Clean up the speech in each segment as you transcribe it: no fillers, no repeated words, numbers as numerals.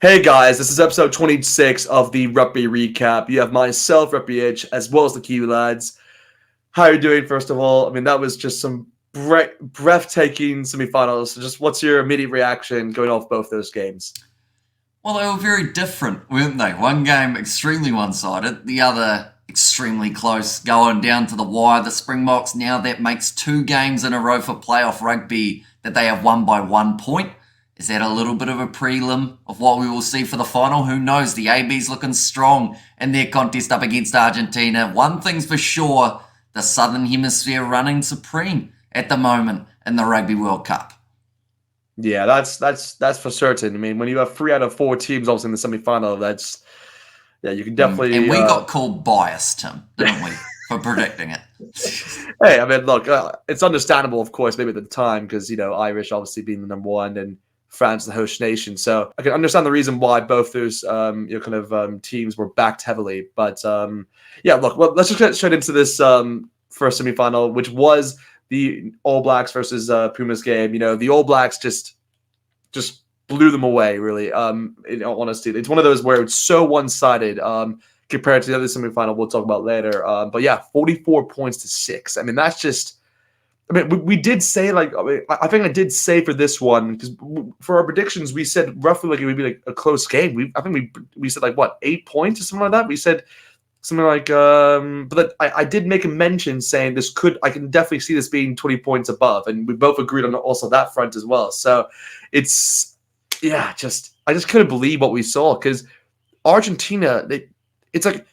Hey guys, this is episode 26 of the Rugby Recap. You have myself, Rugby Itch, as well as the Kiwi lads. How are you doing, first of all? I mean, that was just some breathtaking semifinals. So just what's your immediate reaction going off both those games? Well, they were very different, weren't they? One game extremely one-sided, the other extremely close, going down to the wire. The Springboks, now that makes 2 games in a row for playoff rugby that they have won by 1 point. Is that a little bit of a prelim of what we will see for the final? Who knows? The AB's looking strong in their contest up against Argentina. One thing's for sure, the Southern Hemisphere running supreme at the moment in the Rugby World Cup. Yeah, that's for certain. I mean, when you have 3 out of 4 teams obviously in the semifinal, you can And definitely. we got called biased, Tim, didn't we, for predicting it? Hey, I mean, look, it's understandable, of course, maybe at the time because Irish obviously being the number one and France the host nation. So I can understand the reason why both those teams were backed heavily. But yeah, look, well, let's just get straight into this first semifinal, which was the All Blacks versus Pumas game. The All Blacks just blew them away, really. In all honesty, it's one of those where it's so one-sided. Compared to the other semifinal we'll talk about later. But yeah, 44 points to 6. I mean, that's just. I mean, we did say I think I did say for this one because for our predictions we said roughly like it would be like a close game. I think we said like what 8 points or something like that. We said something like but I did make a mention saying I can definitely see this being 20 points above, and we both agreed on also that front as well. So it's I just couldn't believe what we saw because Argentina it's like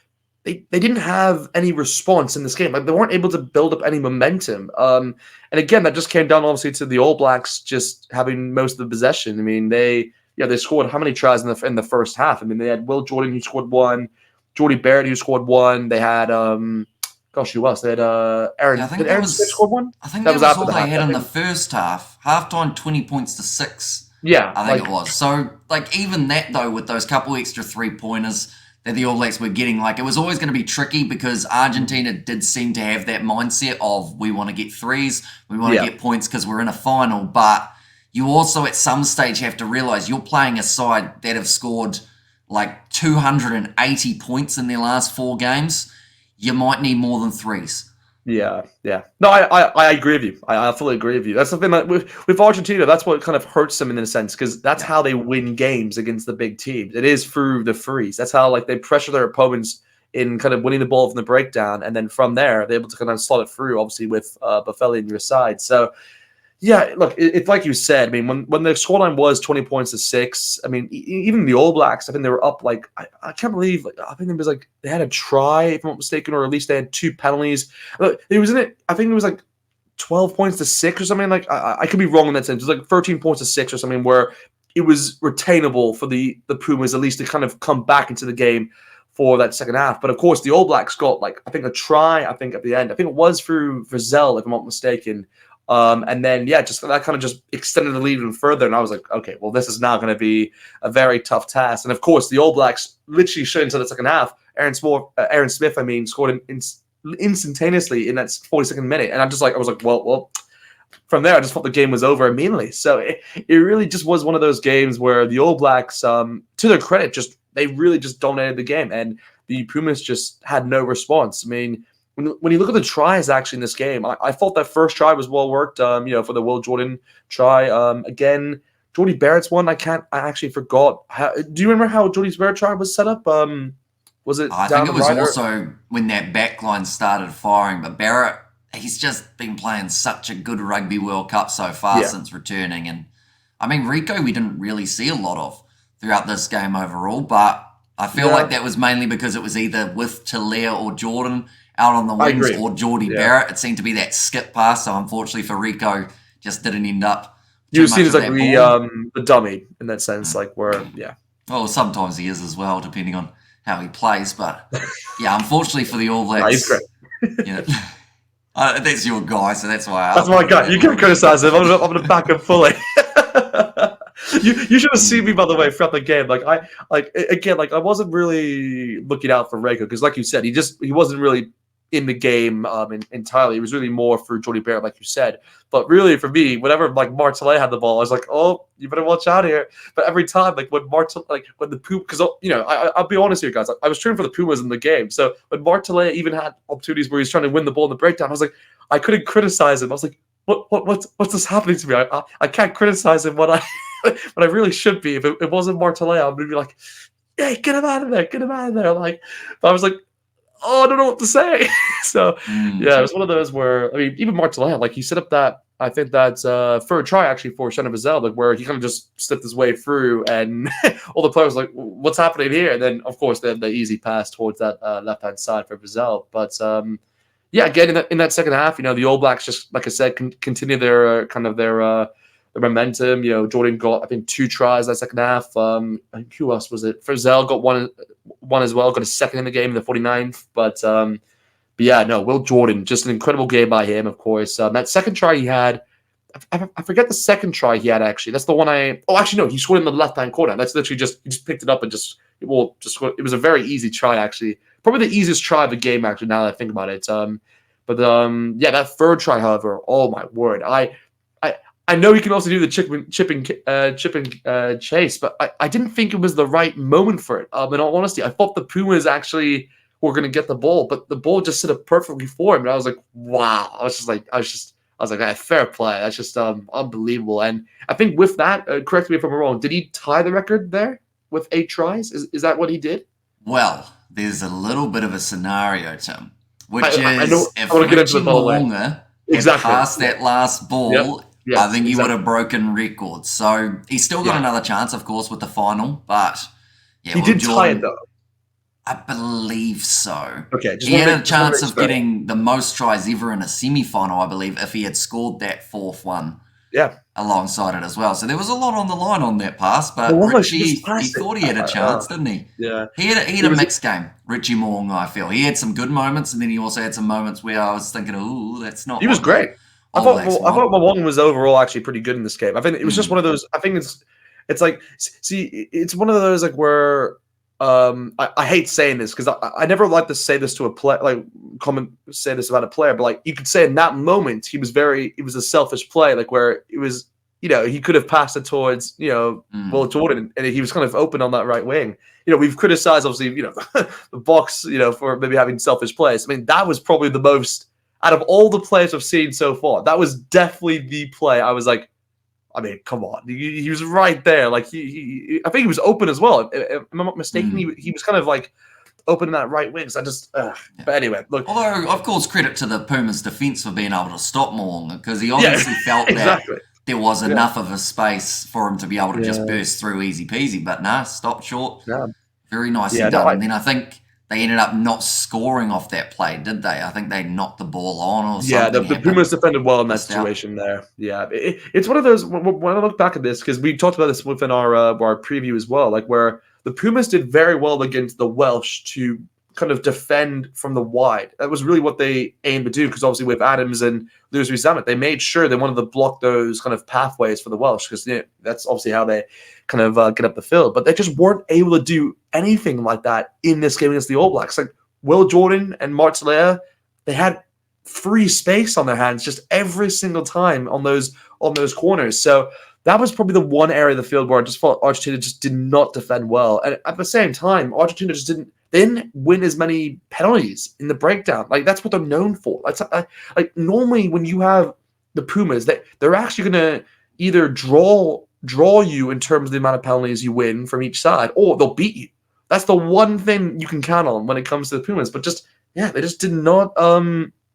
they didn't have any response in this game. Like they weren't able to build up any momentum. And again, that just came down obviously to the All Blacks just having most of the possession. I mean, they scored how many tries in the first half? I mean, they had Will Jordan who scored 1, Jordy Barrett who scored 1. They had who else? They had Aaron. Yeah, I think Did that Aaron Smith was. score 1? I think That that was was after all the they half, had I in the think. first half. Halftime, 20 points to 6. Yeah, I think it was. So, like, even that though, with those couple extra 3 pointers that the All Blacks were getting, like, it was always going to be tricky because Argentina did seem to have that mindset of we want to get threes, we want to get points because we're in a final. But you also, at some stage, have to realize you're playing a side that have scored like 280 points in their last 4 games. You might need more than threes. Yeah. No, I agree with you. I fully agree with you. That's the thing that with Argentina, that's what kind of hurts them in a sense because that's how they win games against the big teams. It is through the frees. That's how they pressure their opponents in kind of winning the ball from the breakdown, and then from there they're able to kind of slot it through. Obviously with Buffelli on your side, so. Yeah, look, it's like you said. I mean, when the scoreline was 20 points to 6, I mean, even the All Blacks, I think they were up like I can't believe. I think it was like they had a try, if I'm not mistaken, or at least they had 2 penalties. It was in it. I think it was like 12 points to 6 or something. Like I could be wrong in that sense. It was like 13 points to 6 or something, where it was retainable for the Pumas at least to kind of come back into the game for that second half. But of course, the All Blacks got like I think a try. I think at the end, I think it was through Vizel, if I'm not mistaken. And then, just that kind of just extended the lead even further. And I was like, okay, well, this is now going to be a very tough task. And of course, the All Blacks literally shut into the second half. Aaron Smith, scored instantaneously in that 42nd minute. And I was like, well, from there, I just thought the game was over immediately. So it really just was one of those games where the All Blacks, to their credit, they really just dominated the game. And the Pumas just had no response. I mean, when you look at the tries actually in this game, I thought that first try was well worked. For the Will Jordan try. Again, Jordy Barrett's one. I actually forgot. Do you remember how Jordy Barrett try was set up? Was it? I think it was also when that backline started firing. But Barrett, he's just been playing such a good Rugby World Cup so far since returning. And I mean, Rico, we didn't really see a lot of throughout this game overall. But I feel like that was mainly because it was either with Talia or Jordan out on the wings or Jordy Barrett. It seemed to be that skip pass. So unfortunately for Rico, just didn't end up. He was seen as like the dummy in that sense, like where Well, sometimes he is as well, depending on how he plays. But yeah, unfortunately for the All Blacks, he's great. That's your guy, so that's why. That's my guy. You can criticize him. I'm gonna back him fully. You should have seen me, by the way, throughout the game. I wasn't really looking out for Reiko because, like you said, he wasn't really in the game entirely. It was really more for Jordie Barrett, like you said. But really, for me, whenever like Martellet had the ball, I was like, oh, you better watch out here. But every time, like when when the Pumas, because I'll be honest here, guys, I was cheering for the Pumas in the game. So when Martellet even had opportunities where he's trying to win the ball in the breakdown, I was like, I couldn't criticize him. I was like, what's this happening to me? I can't criticize him when I when I really should be. If it wasn't Martellet, I would be like, hey, get him out of there, get him out of there. Like, but I was like, oh, I don't know what to say. So, yeah, it was one of those where, I mean, even Martellet, like, he set up that, I think that's for a try, actually, for Shannon Vizel, like, where he kind of just slipped his way through, and all the players were like, what's happening here? And then, of course, the easy pass towards that left-hand side for Vizel. But, yeah, again, in that second half, the All Blacks just, like I said, continue their the momentum. Jordan got, I think, 2 tries that second half. I think who else was it? Frizzell got one as well, got a second in the game in the 49th. But yeah, no, Will Jordan, just an incredible game by him, of course. That second try he had, I forget the second try he had, actually. That's the one no, he scored in the left-hand corner. That's literally he just picked it up and it was a very easy try, actually. Probably the easiest try of the game, actually, now that I think about it. Yeah, that third try, however, oh my word. I know he can also do the chipping chase, but I didn't think it was the right moment for it. In all honesty, I thought the Pumas actually were going to get the ball, but the ball just set up perfectly for him. And I was like, wow. I was like, fair play. That's just unbelievable. And I think with that, correct me if I'm wrong, did he tie the record there with 8 tries? Is that what he did? Well, there's a little bit of a scenario, Tim, which I if Richie Mo'unga had passed that last ball, Yes, I think he would have broken records. So he's still got another chance, of course, with the final. But yeah, he did tie it though. I believe so. Okay, he had a chance of getting the most tries ever in a semi-final, I believe, if he had scored that 4th one. Yeah, alongside it as well. So there was a lot on the line on that pass, but Richie, he thought he had a chance, didn't he? Yeah. He had a mixed game, Richie Mo'unga, I feel. He had some good moments, and then he also had some moments where I was thinking, ooh, that's not... He was great. I thought Mo'unga was overall actually pretty good in this game. I think it was just one of those... I think it's like... See, it's one of those like where... I hate saying this because I never like to say this to a player, say this about a player, but like you could say in that moment it was a selfish play, like where it was, he could have passed it towards, Will Jordan, and he was kind of open on that right wing. We've criticized obviously, the Boks, for maybe having selfish plays. I mean, that was probably the most out of all the plays I've seen so far. That was definitely the play. I was like, I mean, come on. He was right there. Like I think he was open as well. If I'm not mistaken, he was kind of like open in that right wing. So I just, but anyway, look. Although, of course, credit to the Pumas defense for being able to stop Mo'unga because he obviously felt that there was enough of a space for him to be able to just burst through easy peasy. But nah, stopped short. Yeah. Very nicely done. And then I think they ended up not scoring off that play, did they? I think they knocked the ball on or something. Yeah, the Pumas defended well in that situation there. Yeah, it's one of those, when I look back at this, because we talked about this within our preview as well, like where the Pumas did very well against the Welsh to kind of defend from the wide. That was really what they aimed to do, because obviously with Adams and Lewis Rees-Zammit, they made sure they wanted to block those kind of pathways for the Welsh, because that's obviously how they kind of get up the field. But they just weren't able to do anything like that in this game against the All Blacks. Like Will Jordan and Martellet, they had free space on their hands just every single time on those corners. So that was probably the one area of the field where I just thought Argentina just did not defend well. And at the same time, Argentina just didn't win as many penalties in the breakdown. Like that's what they're known for. Like normally when you have the Pumas, they're actually going to either draw you in terms of the amount of penalties you win from each side, or they'll beat you. That's the one thing you can count on when it comes to the Pumas. But they just did not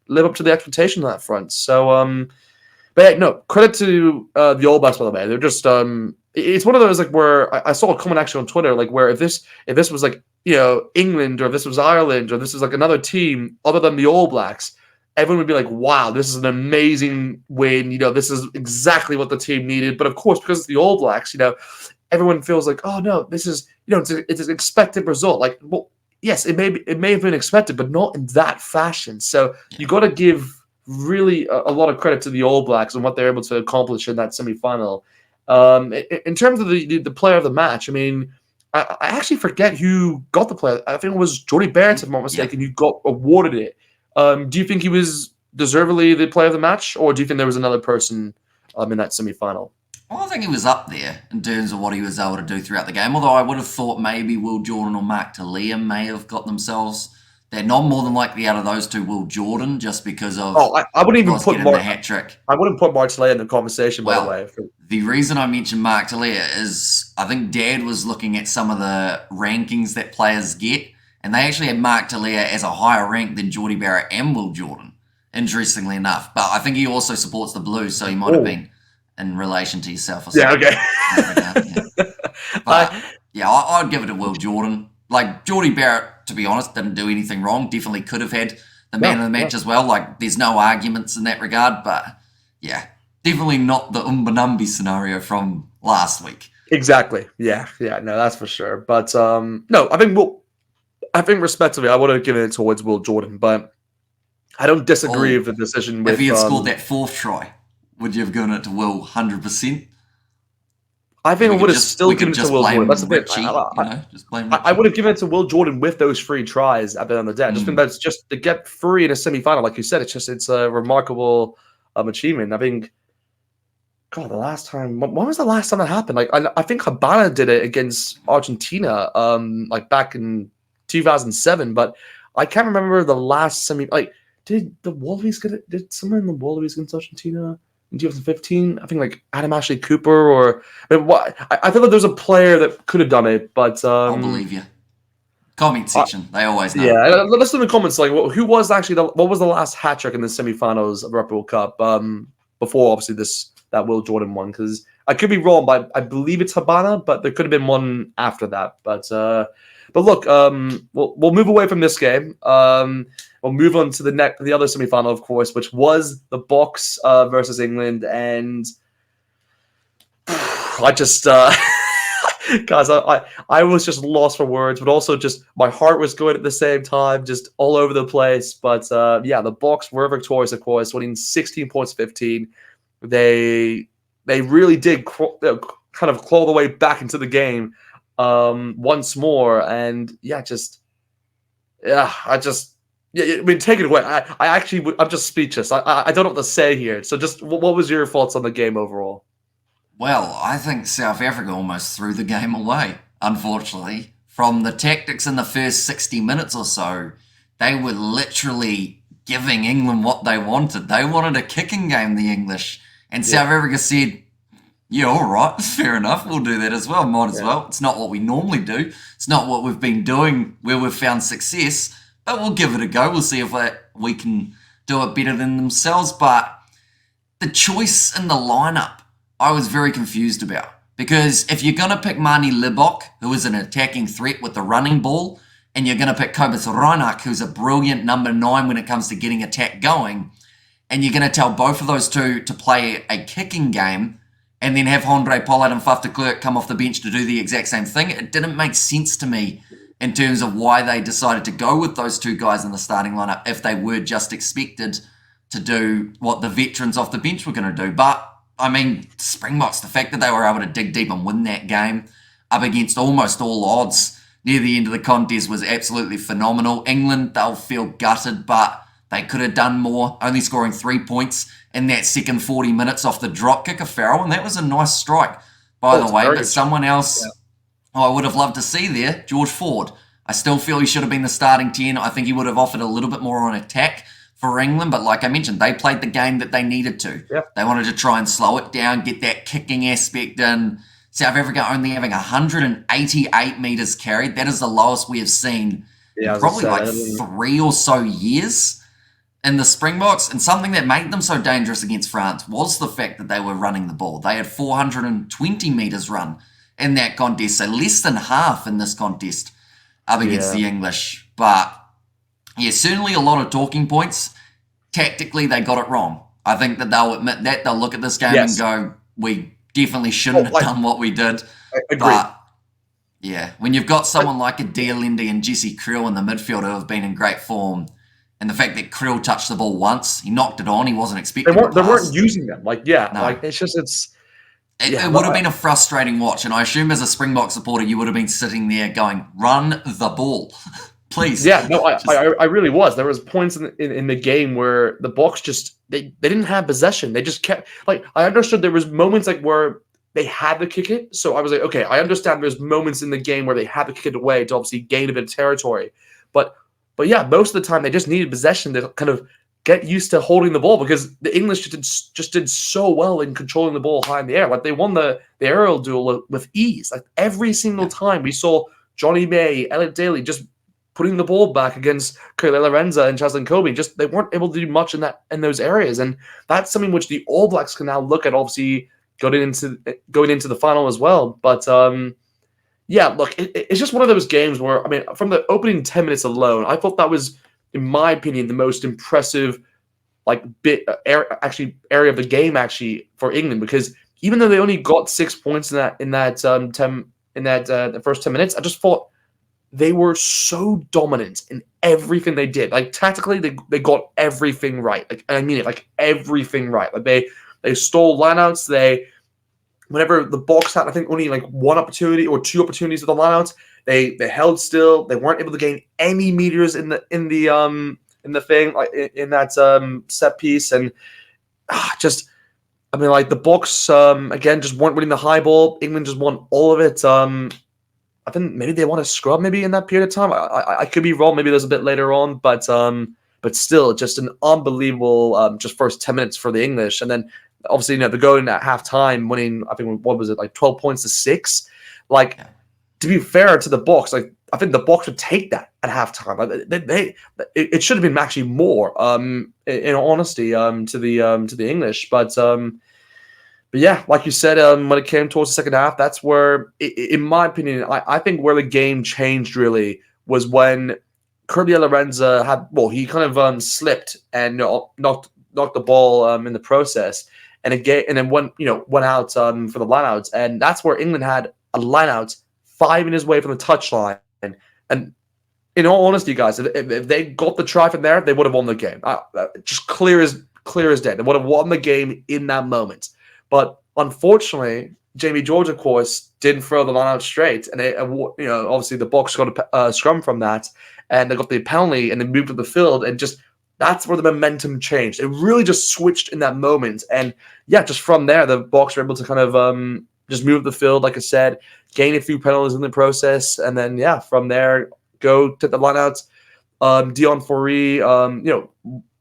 live up to the expectation on that front. So, but yeah, no, credit to the All Blacks, by the way. They're just it's one of those like where I saw a comment actually on Twitter, like where if this was like England, or if this was Ireland, or this was like another team other than the All Blacks, everyone would be like, wow, this is an amazing win. This is exactly what the team needed. But of course, because it's the All Blacks, everyone feels like, oh no, this is it's an expected result. Like, well, yes, it may have been expected, but not in that fashion. So you got to give really a lot of credit to the All Blacks and what they're able to accomplish in that semifinal. In terms of the player of the match, I mean, I actually forget who got the player. I think it was Jordie Barrett, if I'm not mistaken, who got awarded it. Do you think he was deservedly the player of the match, or do you think there was another person in that semi-final? Well, I think he was up there in terms of what he was able to do throughout the game. Although I would have thought maybe Will Jordan or Mark Talia may have got themselves. They're not more than likely out of those two, Will Jordan, just because of I wouldn't even put getting the hat trick. I wouldn't put Martinelli in the conversation, by the Well, way. the reason I mentioned Mark Talia is I think Dad was looking at some of the rankings that players get, and they actually had Mark Talia as a higher rank than Geordie Barrett and Will Jordan, interestingly enough. But I think he also supports the Blues, so he might have been in relation to yourself or something. Yeah, okay. But yeah, I'd give it to Will Jordan. Like, Geordie Barrett, to be honest, didn't do anything wrong. Definitely could have had the man of the match as well. Like, there's no arguments in that regard. But yeah, definitely not the Umbanumbi scenario from last week. Exactly. Yeah. No, that's for sure. But no, I think respectively, I would have given it towards Will Jordan, but I don't disagree with the decision. If he had scored that fourth try, would you have given it to Will 100%? I think I would have still given it to Will Jordan. That's the bit. I would have given it to Will Jordan with those 3 tries at the end of the day. I just think that's just to get 3 in a semi-final, like you said. It's a remarkable achievement. I think. God, the last time. When was the last time that happened? Like I think Habana did it against Argentina, like back in 2007. But I can't remember the last semi. Like, did the Wallabies get it? Did someone in the Wallabies against Argentina in 2015? I think like Adam Ashley Cooper, or I feel like there's a player that could have done it, but I'll believe you. Comment section, they always know. Yeah, let's in the comments. Like, who was actually what was the last hat trick in the semi-finals of the Rugby World Cup? Before obviously that Will Jordan one, because I could be wrong, but I believe it's Habana, but there could have been one after that. But look, we'll move away from this game. We'll move on to the other semi-final, of course, which was the Boks versus England, and I just guys, I was just lost for words, but also just my heart was going at the same time, just all over the place. But yeah, the Boks were victorious, of course, winning 16 points, 15. They really did kind of claw the way back into the game once more, and I mean, take it away. I'm just speechless. I don't know what to say here. So, just what was your thoughts on the game overall? Well, I think South Africa almost threw the game away. Unfortunately, from the tactics in the first 60 minutes or so, they were literally giving England what they wanted. They wanted a kicking game, the English. And South Africa said, yeah, all right, fair enough. We'll do that as well. Might as well. It's not what we normally do. It's not what we've been doing where we've found success. But we'll give it a go. We'll see if we can do it better than themselves. But the choice in the lineup, I was very confused about. Because if you're going to pick Mani Libok, who is an attacking threat with the running ball, and you're going to pick Kobus Reinach, who's a brilliant number 9 when it comes to getting attack going, and you're going to tell both of those two to play a kicking game and then have Andre Pollard and Faf de Klerk come off the bench to do the exact same thing, it didn't make sense to me in terms of why they decided to go with those 2 guys in the starting lineup if they were just expected to do what the veterans off the bench were going to do. But, I mean, Springboks, the fact that they were able to dig deep and win that game up against almost all odds near the end of the contest was absolutely phenomenal. England, they'll feel gutted, but they could have done more, only scoring 3 points in that second 40 minutes off the drop kick of Farrell, and that was a nice strike, by the way. But someone else I would have loved to see there, George Ford. I still feel he should have been the starting 10. I think he would have offered a little bit more on attack for England, but like I mentioned, they played the game that they needed to. Yep. They wanted to try and slow it down, get that kicking aspect in. South Africa only having 188 metres carried. That is the lowest we have seen in probably like 3 or so years in the Springboks. And something that made them so dangerous against France was the fact that they were running the ball. They had 420 metres run in that contest, so less than half in this contest up against the English. But yeah, certainly a lot of talking points. Tactically, they got it wrong. I think that they'll admit that. They'll look at this game and go, we definitely shouldn't have done what we did. But yeah, when you've got someone like a Dealendy and Jesse Krill in the midfield who have been in great form, and the fact that Krill touched the ball once, he knocked it on, he wasn't expecting it. They weren't using them. Like, it's just, it would have been a frustrating watch, and I assume as a Springbok supporter, you would have been sitting there going, run the ball. Please. Yeah, no, I really was. There was points in the game where the Bucks just they didn't have possession. They just kept like I understood there was moments like where they had to kick it. So I was like, okay, I understand there's moments in the game where they had to kick it away to obviously gain a bit of territory. But yeah, most of the time they just needed possession to kind of get used to holding the ball because the English just did so well in controlling the ball high in the air. Like they won the aerial duel with ease. Like every single time we saw Johnny May, Elliot Daly just putting the ball back against Kyle Lorenza and Chaslin Kobe. Just they weren't able to do much in those areas. And that's something which the All Blacks can now look at, obviously going into the final as well. But yeah, look, it's just one of those games where, I mean, from the opening 10 minutes alone, I thought that was, in my opinion, the most impressive area of the game actually for England, because even though they only got 6 points in the first 10 minutes, I just thought they were so dominant in everything they did. Like tactically, they got everything right. Like I mean it, like everything right. Like they stole lineouts. Whenever the Bucks had, I think, only like one opportunity or two opportunities with the lineouts, they held still. They weren't able to gain any meters in the thing, like in that set piece, and just, I mean, like the Bucks again just weren't winning the high ball. England just won all of it. I think maybe they want to scrub maybe in that period of time. I could be wrong. Maybe there's a bit later on, but still, just an unbelievable just first 10 minutes for the English, and then obviously they're going at halftime, winning. I think what was it, like 12 points to 6. Like to be fair to the Bucks, like I think the Bucks would take that at halftime. Like it should have been actually more. In honesty, to the English, but yeah, like you said, when it came towards the second half, that's where, in my opinion, I think where the game changed really was when Kirby Lorenza he kind of slipped and knocked the ball in the process, and then went out for the lineouts, and that's where England had a lineout 5 meters away from the touchline, and in all honesty, guys, if they got the try from there, they would have won the game. Just clear as day, they would have won the game in that moment. But unfortunately, Jamie George, of course, didn't throw the line out straight, and obviously the Bucks got a scrum from that, and they got the penalty, and they moved to the field, and just that's where the momentum changed. It really just switched in that moment, and yeah, just from there, the Bucks were able to kind of just move the field, like I said, gain a few penalties in the process, and then yeah, from there go to the lineouts. Dion Foree,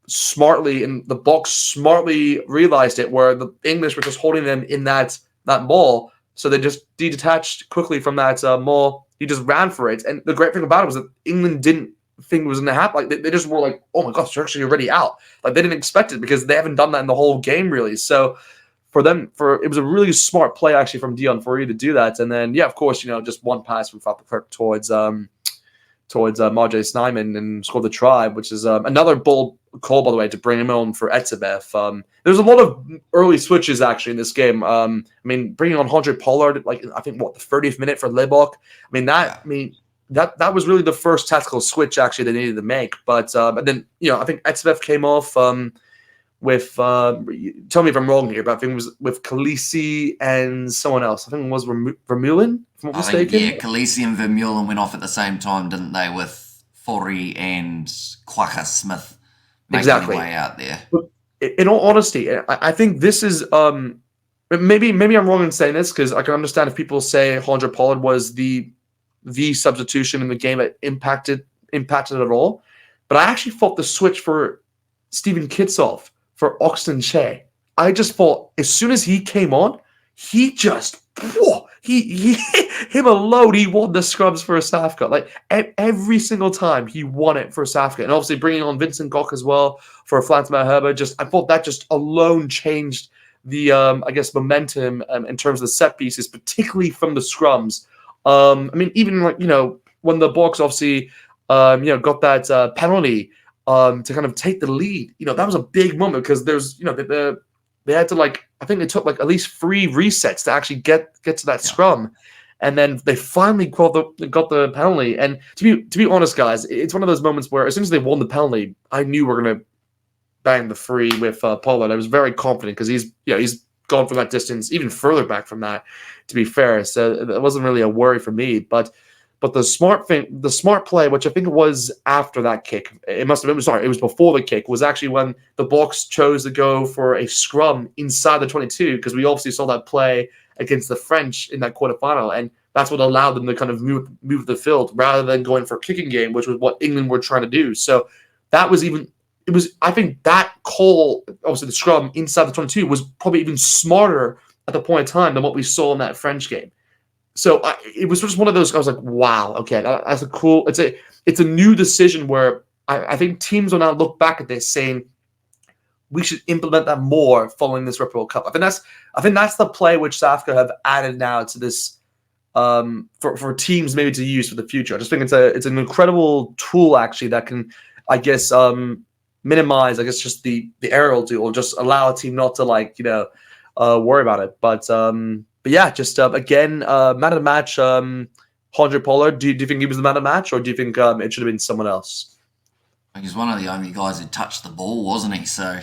smartly, and the Bucks smartly realized it, where the English were just holding them in that maul, so they just detached quickly from that maul. He just ran for it, and the great thing about it was that England didn't think it was going to happen. Like they just were like, "Oh my gosh, they're actually already out!" Like they didn't expect it because they haven't done that in the whole game really. So for them, it was a really smart play actually from Dion Foree to do that, and then yeah, of course, just one pass from Falkirk towards Marjay Snyman and scored the try, which is another bold call, by the way, to bring him on for Etzebeth. There's a lot of early switches actually in this game. I mean, bringing on Andre Pollard, like I think the 30th minute for Libok. That was really the first tactical switch actually they needed to make. But and then I think Etzebeth came off with tell me if I'm wrong here, but I think it was with Khaleesi and someone else. I think it was Vermeulen, if I'm not mistaken. Yeah, Khaleesi and Vermeulen went off at the same time, didn't they? With Foree and Quacker Smith making their way out there. But in all honesty, I think this is maybe I'm wrong in saying this, because I can understand if people say Andre Pollard was the substitution in the game that impacted it at all. But I actually thought the switch for Stephen Kitsoff for Oxton Che, I just thought as soon as he came on, he just he him alone, he won the scrubs for South Africa. Like every single time he won it for South Africa, and obviously bringing on Vincent Gok as well for Flantema Herba. I thought that just alone changed the I guess momentum in terms of the set pieces, particularly from the scrums. I mean, even like when the Bucks obviously got that penalty to kind of take the lead, that was a big moment, because there's they had to I think they took at least 3 resets to actually get to that scrum, and then they finally got the penalty. And to be honest, guys, it's one of those moments where as soon as they won the penalty, I knew we're gonna bang the free with Pollard. I was very confident because he's gone from that distance, even further back from that, to be fair. So it wasn't really a worry for me. But But the smart play, which I think was after that kick, it must have been, sorry, it was before the kick, was actually when the Boks chose to go for a scrum inside the 22, because we obviously saw that play against the French in that quarterfinal, and that's what allowed them to kind of move the field rather than going for a kicking game, which was what England were trying to do. So that was even, it was, I think that call, obviously the scrum inside the 22, was probably even smarter at the point in time than what we saw in that French game. So it was just one of those. I was like, "Wow, okay, that's a cool." It's a new decision where I think teams will now look back at this saying we should implement that more following this Rugby World Cup. I think that's the play which South Africa have added now to this for teams maybe to use for the future. I just think it's an incredible tool actually that can, I guess, minimize, I guess, just the aerial duel, or just allow a team not to worry about it. But yeah, just again, man of the match, Andre Pollard. Do you think he was the man of the match, or do you think it should have been someone else? He was one of the only guys who touched the ball, wasn't he? So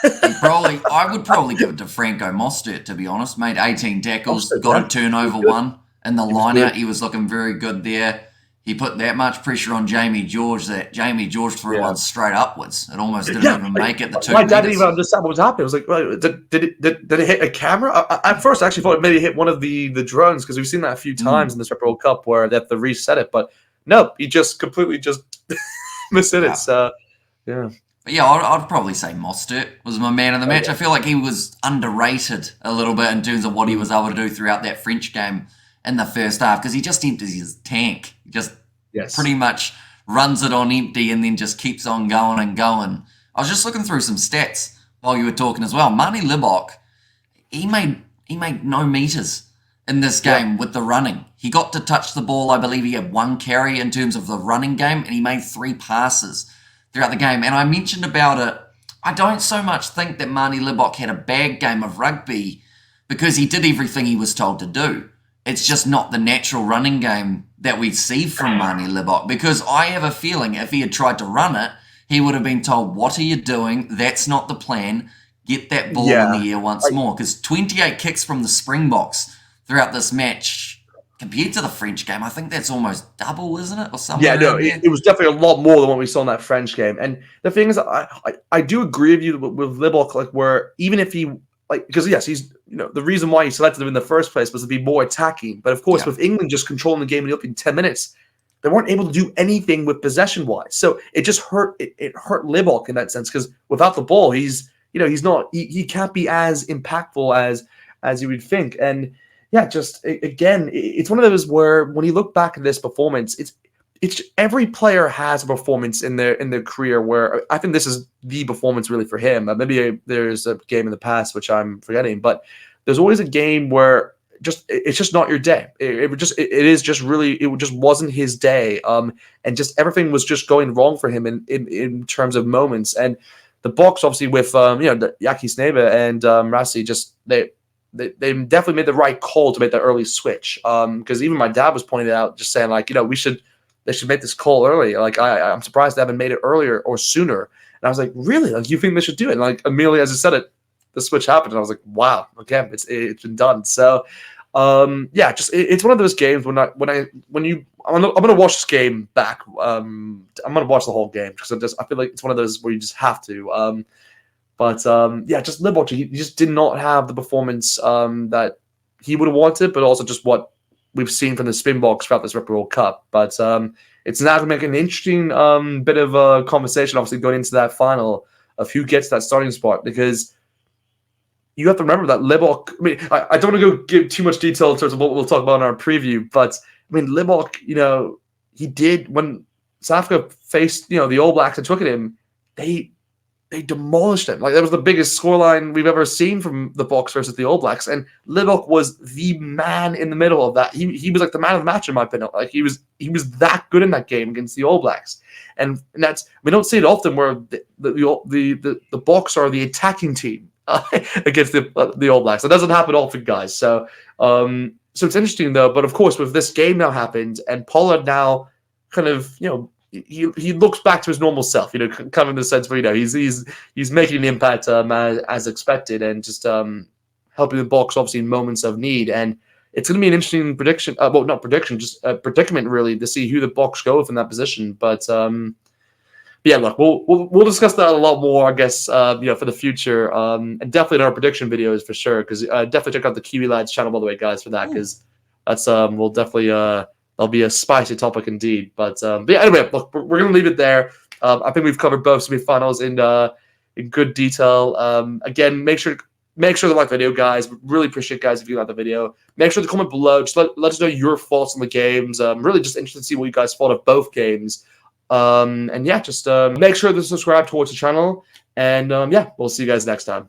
I would probably give it to Franco Mostert, to be honest. Made 18 tackles, got a turnover one in the line-out. He was looking very good there. He put that much pressure on Jamie George that Jamie George threw one straight upwards. It almost didn't even make it the 2 My meters. dad didn't even understand what was happening. I was like, well, did it hit a camera? At first, I actually thought it maybe hit one of the drones, because we've seen that a few times in this Rugby World Cup where they have to reset it. But no, he just completely just missed it. So, yeah. But yeah, I'd probably say Mostert was my man of the match. I feel like he was underrated a little bit in terms of what he was able to do throughout that French game in the first half, because he just empties his tank. He just pretty much runs it on empty and then just keeps on going and going. I was just looking through some stats while you were talking as well. Manie Libbok, he made no meters in this game with the running. He got to touch the ball. I believe he had 1 carry in terms of the running game, and he made 3 passes throughout the game. And I mentioned about it, I don't so much think that Manie Libbok had a bad game of rugby, because he did everything he was told to do. It's just not the natural running game that we see from Manie Libbok, because I have a feeling if he had tried to run it, he would have been told, what are you doing? That's not the plan. Get that ball in the air once more. Because 28 kicks from the Springboks throughout this match, compared to the French game, I think that's almost double, isn't it? Or something. Yeah, no, it was definitely a lot more than what we saw in that French game. And the thing is, I do agree with you with Libbok, like, where even if he, like, because yes, he's, the reason why he selected him in the first place was to be more attacking. But of course, with England just controlling the game in 10 minutes, they weren't able to do anything with possession-wise. So it just hurt. It hurt Libbok in that sense, because without the ball, he's not, he can't be as impactful as you would think. And yeah, just again, it's one of those where when you look back at this performance, it's every player has a performance in their career where I think this is the performance really for him. Maybe there's a game in the past which I'm forgetting, but there's always a game where it's just not your day. It just wasn't his day. And just everything was just going wrong for him in terms of moments. And the Boks obviously with Yaki Sneva and Rassi, just they definitely made the right call to make that early switch. Because even my dad was pointing out, just saying like, they should make this call early. Like I'm surprised they haven't made it earlier or sooner. And I was like, really? Like, you think they should do it? And like immediately as I said it, the switch happened, and I was like, wow, okay, it's been done. So yeah, just it's one of those games I'm gonna watch this game back. I'm gonna watch the whole game because I feel like it's one of those where you just have to. But yeah, just Libbok, he just did not have the performance that he would have wanted, but also just what we've seen from the Springboks throughout this Rugby World Cup. But it's now to make an interesting bit of a conversation, obviously, going into that final of who gets that starting spot, because you have to remember that Libbok, I mean, I don't want to go give too much detail in terms of what we'll talk about in our preview, but I mean, Libbok, he did, when South Africa faced, the All Blacks and took at him, they demolished him. Like, that was the biggest scoreline we've ever seen from the Boks versus the All Blacks. And Libbok was the man in the middle of that. He was like the man of the match in my opinion. Like, he was that good in that game against the All Blacks. And that's, we don't see it often where the Boks are the attacking team against the All Blacks. It doesn't happen often, guys. So so it's interesting though. But of course, with this game now happened, and Pollard now kind of, he looks back to his normal self, kind of in the sense where, he's making an impact as expected, and just helping the Boks obviously in moments of need. And it's going to be an interesting prediction. Well, not prediction, just a predicament really to see who the Boks go with in that position. But yeah, look, we'll discuss that a lot more, I guess, for the future, and definitely in our prediction videos for sure. Because definitely check out the Kiwi Lads channel, by the way, guys, for that. Because that's we'll definitely that'll be a spicy topic indeed. But yeah, anyway, look, we're gonna leave it there. I think we've covered both semifinals in good detail. Again, make sure to like the video, guys. Really appreciate guys if you like the video. Make sure to comment below. Just let us know your thoughts on the games. Really just interested to see what you guys thought of both games. And yeah, just make sure to subscribe towards the channel. And yeah, we'll see you guys next time.